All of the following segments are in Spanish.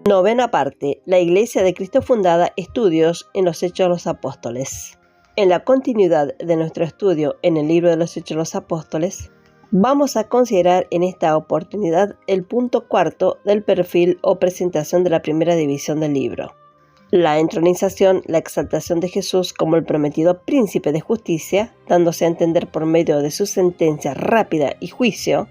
Novena parte. La Iglesia de Cristo fundada. Estudios en los Hechos de los Apóstoles. En la continuidad de nuestro estudio en el libro de los Hechos de los Apóstoles, vamos a considerar en esta oportunidad el punto cuarto del perfil o presentación de la primera división del libro. La entronización, la exaltación de Jesús como el prometido príncipe de justicia, dándose a entender por medio de su sentencia rápida y juicio,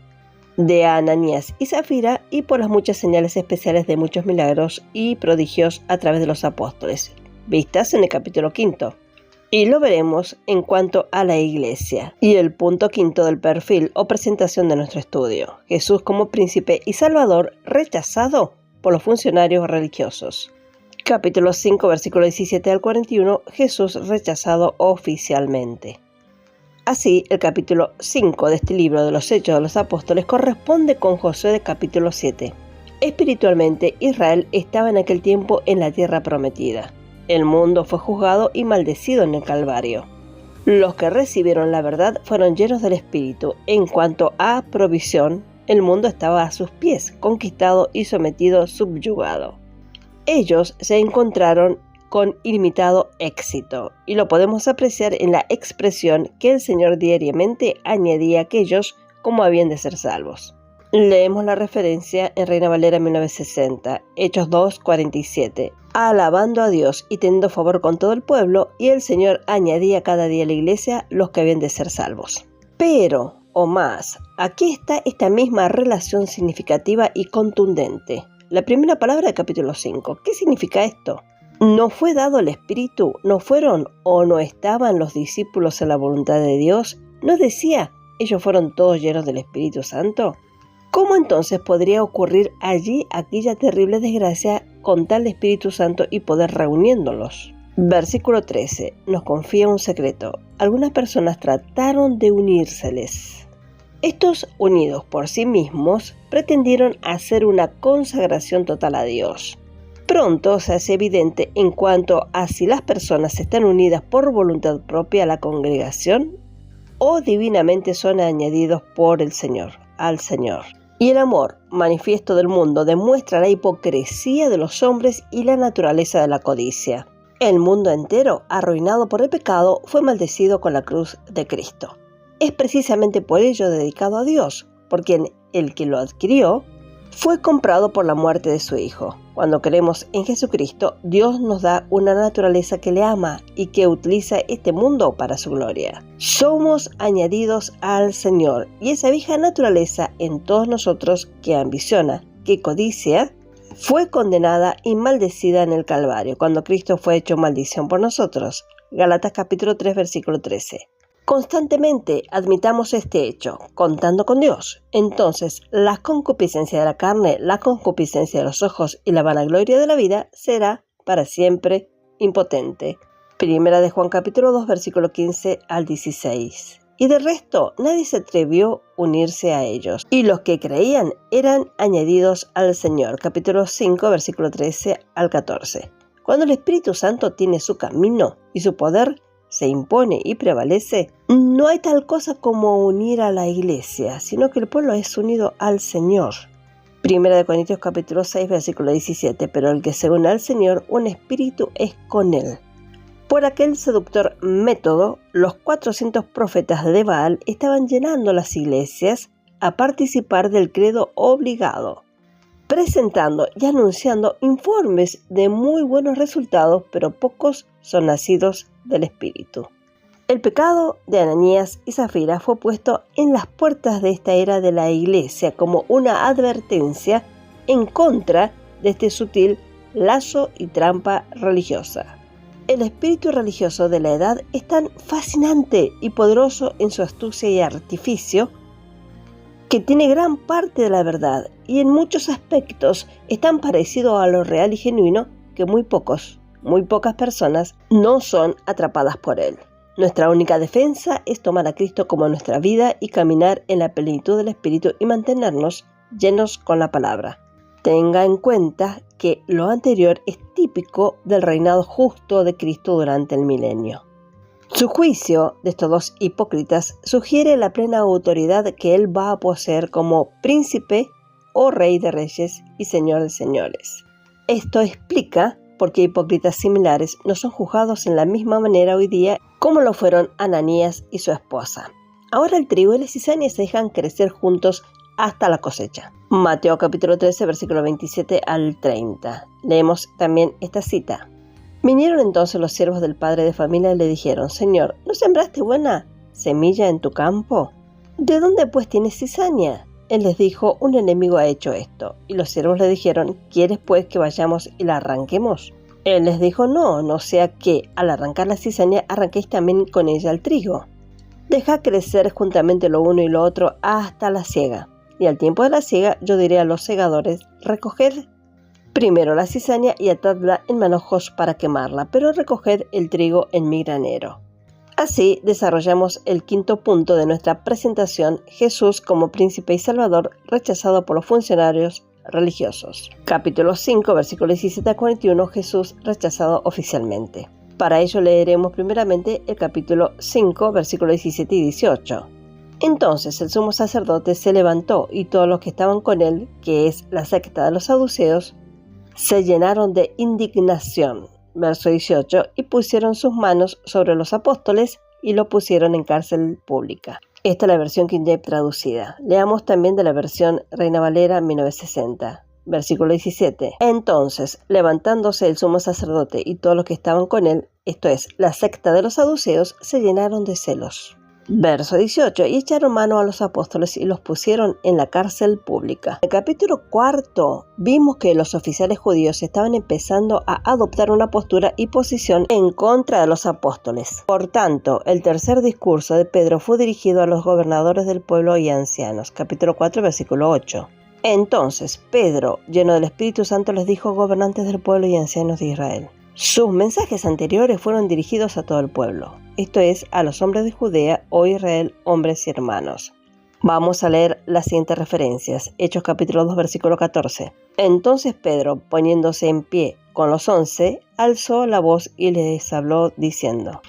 de Ananías y Zafira, y por las muchas señales especiales de muchos milagros y prodigios a través de los apóstoles, vistas en el capítulo 5. Y lo veremos en cuanto a la iglesia. Y el punto quinto del perfil o presentación de nuestro estudio: Jesús como príncipe y salvador rechazado por los funcionarios religiosos. Capítulo 5, versículo 17 al 41, Jesús rechazado oficialmente. Así, el capítulo 5 de este libro de los Hechos de los Apóstoles corresponde con Josué de capítulo 7. Espiritualmente, Israel estaba en aquel tiempo en la tierra prometida. El mundo fue juzgado y maldecido en el Calvario. Los que recibieron la verdad fueron llenos del Espíritu. En cuanto a provisión, el mundo estaba a sus pies, conquistado y sometido, subyugado. Ellos se encontraron con ilimitado éxito, y lo podemos apreciar en la expresión que el Señor diariamente añadía a aquellos como habían de ser salvos. Leemos la referencia en Reina Valera 1960, Hechos 2:47, alabando a Dios y teniendo favor con todo el pueblo, y el Señor añadía cada día a la iglesia los que habían de ser salvos. Pero, o más, aquí está esta misma relación significativa y contundente. La primera palabra del capítulo 5, ¿qué significa esto? ¿No fue dado el Espíritu? ¿No fueron o no estaban los discípulos en la voluntad de Dios? ¿No decía, ellos fueron todos llenos del Espíritu Santo? ¿Cómo entonces podría ocurrir allí aquella terrible desgracia con tal Espíritu Santo y poder reuniéndolos? Versículo 13, nos confía un secreto. Algunas personas trataron de unírseles. Estos, unidos por sí mismos, pretendieron hacer una consagración total a Dios. Pronto se hace evidente en cuanto a si las personas están unidas por voluntad propia a la congregación o divinamente son añadidos por el Señor, al Señor. Y el amor manifiesto del mundo demuestra la hipocresía de los hombres y la naturaleza de la codicia. El mundo entero, arruinado por el pecado, fue maldecido con la cruz de Cristo. Es precisamente por ello dedicado a Dios, por quien el que lo adquirió fue comprado por la muerte de su Hijo. Cuando creemos en Jesucristo, Dios nos da una naturaleza que le ama y que utiliza este mundo para su gloria. Somos añadidos al Señor, y esa vieja naturaleza en todos nosotros que ambiciona, que codicia, fue condenada y maldecida en el Calvario, cuando Cristo fue hecho maldición por nosotros. Gálatas capítulo 3, versículo 13. Constantemente admitamos este hecho, contando con Dios. Entonces, la concupiscencia de la carne, la concupiscencia de los ojos y la vanagloria de la vida será para siempre impotente. Primera de Juan capítulo 2, versículo 15 al 16. Y de resto, nadie se atrevió a unirse a ellos. Y los que creían eran añadidos al Señor. Capítulo 5, versículo 13 al 14. Cuando el Espíritu Santo tiene su camino y su poder se impone y prevalece, no hay tal cosa como unir a la iglesia, sino que el pueblo es unido al Señor. Primera de Corintios capítulo 6, versículo 17, pero el que se une al Señor, un espíritu es con él. Por aquel seductor método, los 400 profetas de Baal estaban llenando las iglesias a participar del credo obligado, presentando y anunciando informes de muy buenos resultados, pero pocos son nacidos del Espíritu. El pecado de Ananías y Zafira fue puesto en las puertas de esta era de la iglesia como una advertencia en contra de este sutil lazo y trampa religiosa. El espíritu religioso de la edad es tan fascinante y poderoso en su astucia y artificio que tiene gran parte de la verdad y en muchos aspectos es tan parecido a lo real y genuino que muy pocas personas no son atrapadas por él. Nuestra única defensa es tomar a Cristo como nuestra vida y caminar en la plenitud del Espíritu y mantenernos llenos con la palabra. Tenga en cuenta que lo anterior es típico del reinado justo de Cristo durante el milenio. Su juicio de estos dos hipócritas sugiere la plena autoridad que él va a poseer como príncipe o rey de reyes y señor de señores. Esto explica por qué hipócritas similares no son juzgados en la misma manera hoy día como lo fueron Ananías y su esposa. Ahora el trigo y la cizaña se dejan crecer juntos hasta la cosecha. Mateo capítulo 13, versículo 27 al 30. Leemos también esta cita. Vinieron entonces los siervos del padre de familia y le dijeron: Señor, ¿no sembraste buena semilla en tu campo? ¿De dónde pues tienes cizaña? Él les dijo: un enemigo ha hecho esto. Y los siervos le dijeron: ¿quieres pues que vayamos y la arranquemos? Él les dijo: no sea que al arrancar la cizaña arranquéis también con ella el trigo. Dejad crecer juntamente lo uno y lo otro hasta la siega. Y al tiempo de la siega yo diré a los segadores: recoged primero la cizaña y atadla en manojos para quemarla, pero recoged el trigo en mi granero. Así desarrollamos el quinto punto de nuestra presentación: Jesús como príncipe y salvador rechazado por los funcionarios religiosos. Capítulo 5, versículos 17 a 41, Jesús rechazado oficialmente. Para ello leeremos primeramente el capítulo 5, versículos 17 y 18. Entonces el sumo sacerdote se levantó y todos los que estaban con él, que es la secta de los saduceos, se llenaron de indignación. Verso 18, y pusieron sus manos sobre los apóstoles y lo pusieron en cárcel pública. Esta es la versión King James traducida. Leamos también de la versión Reina Valera 1960. Versículo 17. Entonces, levantándose el sumo sacerdote y todos los que estaban con él, esto es, la secta de los saduceos, se llenaron de celos. Verso 18. Y echaron mano a los apóstoles y los pusieron en la cárcel pública. En el capítulo 4 vimos que los oficiales judíos estaban empezando a adoptar una postura y posición en contra de los apóstoles. Por tanto, el tercer discurso de Pedro fue dirigido a los gobernadores del pueblo y ancianos. Capítulo 4, versículo 8. Entonces Pedro, lleno del Espíritu Santo, les dijo: gobernantes del pueblo y ancianos de Israel. Sus mensajes anteriores fueron dirigidos a todo el pueblo, esto es, a los hombres de Judea o Israel, hombres y hermanos. Vamos a leer las siguientes referencias. Hechos capítulo 2, versículo 14. Entonces Pedro, poniéndose en pie con los 11, alzó la voz y les habló diciendo: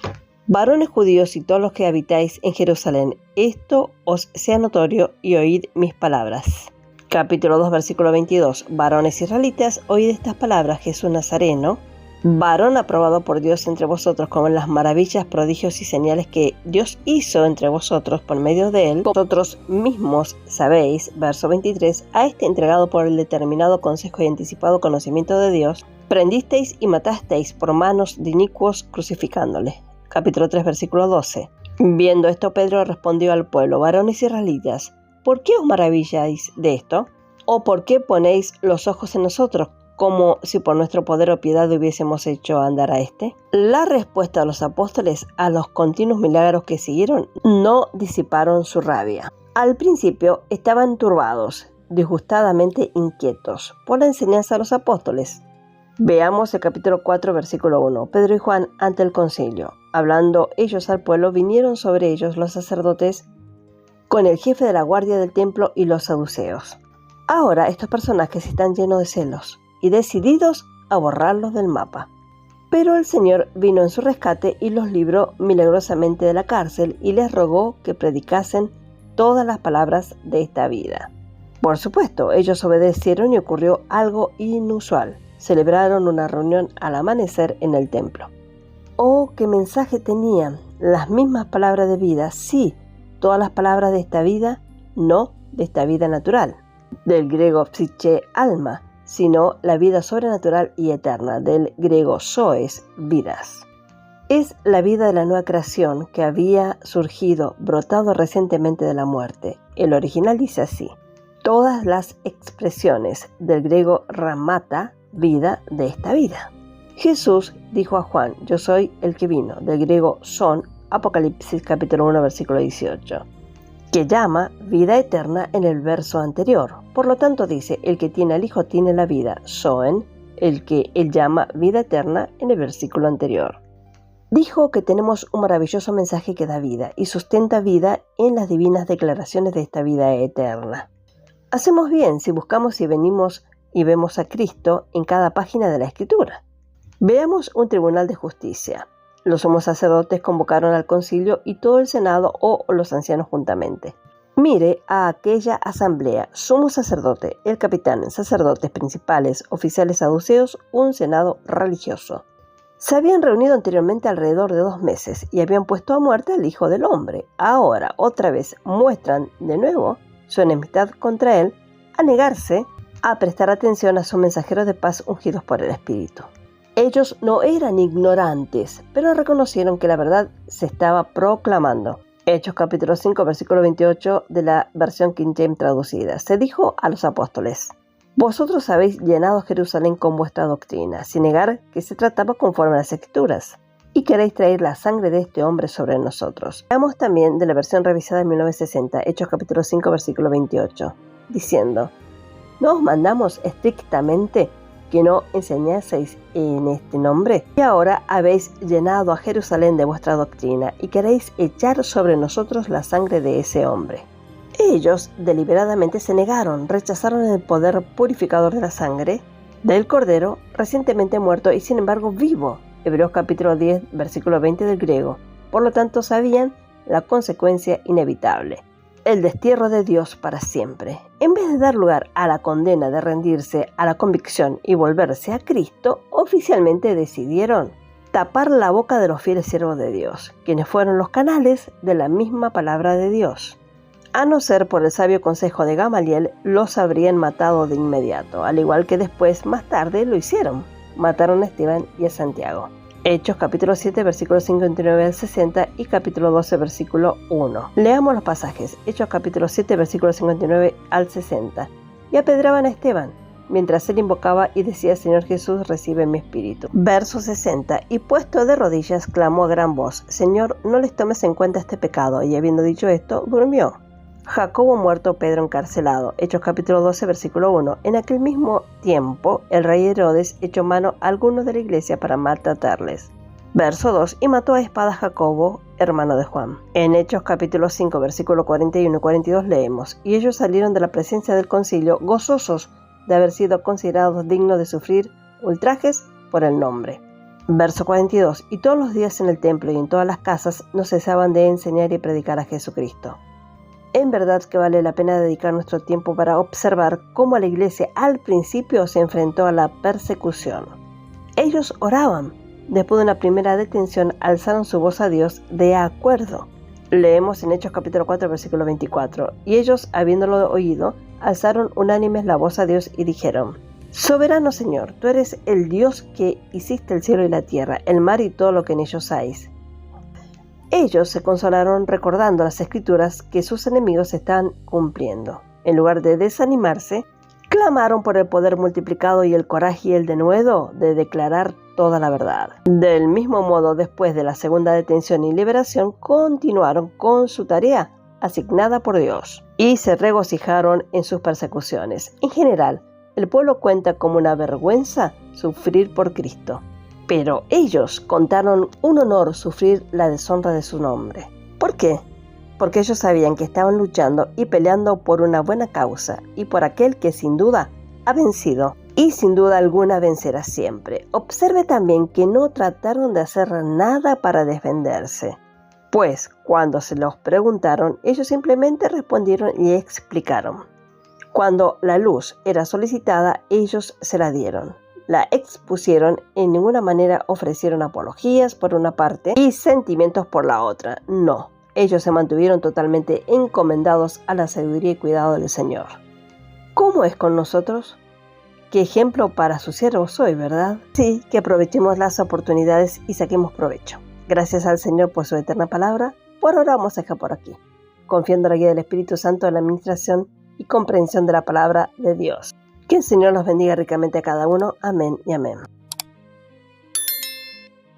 varones judíos y todos los que habitáis en Jerusalén, esto os sea notorio y oíd mis palabras. Capítulo 2, versículo 22. Varones israelitas, oíd estas palabras: Jesús Nazareno, varón aprobado por Dios entre vosotros, con las maravillas, prodigios y señales que Dios hizo entre vosotros por medio de él. Vosotros mismos sabéis, verso 23, a este entregado por el determinado consejo y anticipado conocimiento de Dios, prendisteis y matasteis por manos de inicuos crucificándole. Capítulo 3, versículo 12. Viendo esto, Pedro respondió al pueblo: varones israelitas, ¿por qué os maravilláis de esto? ¿O por qué ponéis los ojos en nosotros, como si por nuestro poder o piedad hubiésemos hecho andar a este? La respuesta de los apóstoles a los continuos milagros que siguieron no disiparon su rabia. Al principio estaban turbados, disgustadamente inquietos por la enseñanza de los apóstoles. Veamos el capítulo 4, versículo 1. Pedro y Juan ante el concilio. Hablando ellos al pueblo, vinieron sobre ellos los sacerdotes con el jefe de la guardia del templo y los saduceos. Ahora estos personajes están llenos de celos y decididos a borrarlos del mapa. Pero el Señor vino en su rescate y los libró milagrosamente de la cárcel y les rogó que predicasen todas las palabras de esta vida. Por supuesto, ellos obedecieron y ocurrió algo inusual. Celebraron una reunión al amanecer en el templo. Oh, qué mensaje tenían, las mismas palabras de vida, sí, todas las palabras de esta vida, no de esta vida natural, del griego psiche, alma, sino la vida sobrenatural y eterna, del griego zoes, vidas. Es la vida de la nueva creación que había surgido, brotado recientemente de la muerte. El original dice así: todas las expresiones del griego ramata, vida de esta vida. Jesús dijo a Juan: yo soy el que vino, del griego son, Apocalipsis capítulo 1, versículo 18. Que llama vida eterna en el verso anterior. Por lo tanto dice: el que tiene al Hijo tiene la vida, Zoen, el que él llama vida eterna en el versículo anterior. Dijo que tenemos un maravilloso mensaje que da vida y sustenta vida en las divinas declaraciones de esta vida eterna. Hacemos bien si buscamos y venimos y vemos a Cristo en cada página de la Escritura. Veamos un tribunal de justicia. Los sumos sacerdotes convocaron al concilio y todo el senado o los ancianos juntamente. Mire a aquella asamblea, sumo sacerdote, el capitán, sacerdotes principales, oficiales saduceos, un senado religioso. Se habían reunido anteriormente alrededor de 2 meses y habían puesto a muerte al Hijo del Hombre. Ahora, otra vez, muestran de nuevo su enemistad contra él, a negarse a prestar atención a sus mensajeros de paz ungidos por el Espíritu. Ellos no eran ignorantes, pero reconocieron que la verdad se estaba proclamando. Hechos capítulo 5, versículo 28 de la versión King James traducida. Se dijo a los apóstoles: vosotros habéis llenado Jerusalén con vuestra doctrina, sin negar que se trataba conforme a las Escrituras, y queréis traer la sangre de este hombre sobre nosotros. Veamos también de la versión revisada de 1960, Hechos capítulo 5, versículo 28, diciendo: ¿no os mandamos estrictamente que no enseñaseis en este nombre? Y ahora habéis llenado a Jerusalén de vuestra doctrina y queréis echar sobre nosotros la sangre de ese hombre. Ellos deliberadamente se negaron, rechazaron el poder purificador de la sangre del Cordero recientemente muerto y sin embargo vivo. Hebreos capítulo 10, versículo 20 del griego. Por lo tanto sabían la consecuencia inevitable: el destierro de Dios para siempre. En vez de dar lugar a la condena de rendirse a la convicción y volverse a Cristo, oficialmente decidieron tapar la boca de los fieles siervos de Dios, quienes fueron los canales de la misma palabra de Dios. A no ser por el sabio consejo de Gamaliel, los habrían matado de inmediato, al igual que después, más tarde, lo hicieron. Mataron a Esteban y a Santiago. Hechos capítulo 7, versículos 59 al 60 y capítulo 12, versículo 1. Leamos los pasajes. Hechos capítulo 7, versículos 59 al 60. Y apedraban a Esteban, mientras él invocaba y decía: Señor Jesús, recibe mi espíritu. Verso 60. Y puesto de rodillas, clamó a gran voz: Señor, no les tomes en cuenta este pecado. Y habiendo dicho esto, durmió. Jacobo muerto, Pedro encarcelado. Hechos capítulo 12, versículo 1. En aquel mismo tiempo, el rey Herodes echó mano a algunos de la iglesia para maltratarles. Verso 2. Y mató a espada a Jacobo, hermano de Juan. En Hechos capítulo 5, versículo 41 y 42 leemos: Y ellos salieron de la presencia del concilio gozosos de haber sido considerados dignos de sufrir ultrajes por el nombre. Verso 42. Y todos los días en el templo y en todas las casas no cesaban de enseñar y predicar a Jesucristo. En verdad que vale la pena dedicar nuestro tiempo para observar cómo la iglesia al principio se enfrentó a la persecución. Ellos oraban. Después de una primera detención, alzaron su voz a Dios de acuerdo. Leemos en Hechos capítulo 4, versículo 24. Y ellos, habiéndolo oído, alzaron unánimes la voz a Dios y dijeron: Soberano Señor, tú eres el Dios que hiciste el cielo y la tierra, el mar y todo lo que en ellos hay. Ellos se consolaron recordando las Escrituras que sus enemigos estaban cumpliendo. En lugar de desanimarse, clamaron por el poder multiplicado y el coraje y el denuedo de declarar toda la verdad. Del mismo modo, después de la segunda detención y liberación, continuaron con su tarea asignada por Dios y se regocijaron en sus persecuciones. En general, el pueblo cuenta como una vergüenza sufrir por Cristo. Pero ellos contaron un honor sufrir la deshonra de su nombre. ¿Por qué? Porque ellos sabían que estaban luchando y peleando por una buena causa y por aquel que sin duda ha vencido y sin duda alguna vencerá siempre. Observe también que no trataron de hacer nada para defenderse, pues cuando se los preguntaron, ellos simplemente respondieron y explicaron. Cuando la luz era solicitada, ellos se la dieron. La expusieron, en ninguna manera ofrecieron apologías por una parte y sentimientos por la otra. No, ellos se mantuvieron totalmente encomendados a la sabiduría y cuidado del Señor. ¿Cómo es con nosotros? ¿Qué ejemplo para sus siervos soy, verdad? Sí, que aprovechemos las oportunidades y saquemos provecho. Gracias al Señor por su eterna palabra. Por ahora vamos a dejar por aquí, confiando en la guía del Espíritu Santo en la administración y comprensión de la palabra de Dios. Que el Señor los bendiga ricamente a cada uno. Amén y amén.